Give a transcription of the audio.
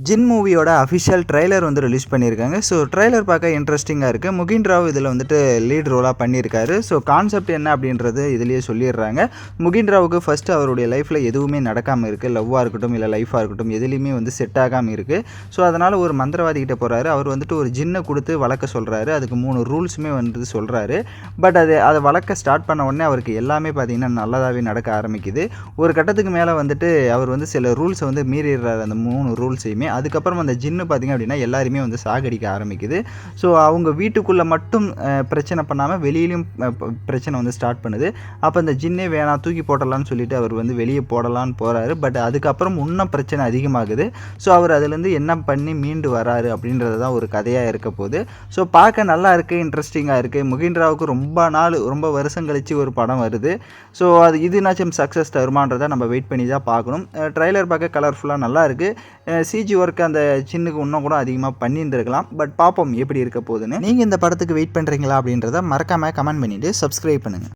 ஜின் மூவியோட official trailer வந்து release பண்ணியிருக்காங்க. ஸோ ட்ரைலர் பார்க்க இன்ட்ரெஸ்டிங்காக இருக்குது. முகின் ராவ் இதில் வந்துட்டு லீட் ரோலாக பண்ணியிருக்காரு. ஸோ கான்செப்ட் என்ன அப்படின்றது இதிலேயே சொல்லிடுறாங்க. முகின் ராவுக்கு ஃபஸ்ட்டு அவருடைய லைஃப்பில் எதுவுமே நடக்காமல் இருக்குது. லவ்வாக இருக்கட்டும் இல்லை லைஃபாக இருக்கட்டும் எதுலேயுமே வந்து செட் ஆகாமல் இருக்குது. ஸோ அதனால் ஒரு மந்திரவாதிகிட்ட போகிறாரு. அவர் வந்துட்டு ஒரு ஜின்னை கொடுத்து வளர்க்க சொல்கிறாரு. அதுக்கு 3 ரூல்ஸுமே வந்து சொல்கிறாரு. பட் அதை வளர்க்க ஸ்டார்ட் பண்ண உடனே அவருக்கு எல்லாமே பார்த்திங்கன்னா நல்லதாகவே நடக்க ஆரம்பிக்குது. ஒரு கட்டத்துக்கு மேலே வந்துட்டு அவர் வந்து சில ரூல்ஸை வந்து மீறிடுறாரு, அந்த 3 ரூல்ஸையுமே. அதுக்கப்புறம் அந்த ஜின்னு பார்த்திங்க அப்படின்னா எல்லாருமே வந்து சாகடிக்க ஆரம்பிக்குது. ஸோ அவங்க வீட்டுக்குள்ளே மட்டும் பிரச்சனை பண்ணாமல் வெளியிலையும் பிரச்சனை வந்து ஸ்டார்ட் பண்ணுது. அப்போ அந்த ஜின்னே வேணாம் தூக்கி போடலான்னு சொல்லிட்டு அவர் வந்து வெளியே போடலான்னு போகிறாரு. பட் அதுக்கப்புறம் இன்னும் பிரச்சனை அதிகமாகுது. ஸோ அவர் அதுலேருந்து என்ன பண்ணி மீண்டு வராரு அப்படின்றது தான் ஒரு கதையாக இருக்க போகுது. ஸோ பார்க்க நல்லா இருக்குது, இன்ட்ரெஸ்டிங்காக இருக்குது. முகின் ராவுக்கு ரொம்ப வருஷம் கழித்து ஒரு படம் வருது. ஸோ அது இதுனாச்சும் சக்ஸஸ் தருமான்றதை நம்ம வெயிட் பண்ணி தான் பார்க்கணும். ட்ரைலர் பார்க்க கலர்ஃபுல்லாக நல்லா இருக்குது. சிஜி ஒர்க் அந்த சின்னுக்கு இன்னும் கூட அதிகமாக பண்ணியிருந்துருக்கலாம். பட் பார்ப்போம் எப்படி இருக்க போகுதுன்னு. நீங்கள் இந்த படத்துக்கு வெயிட் பண்ணுறீங்களா அப்படின்றத மறக்காமல் கமெண்ட் பண்ணிவிட்டு சப்ஸ்கிரைப் பண்ணுங்கள்.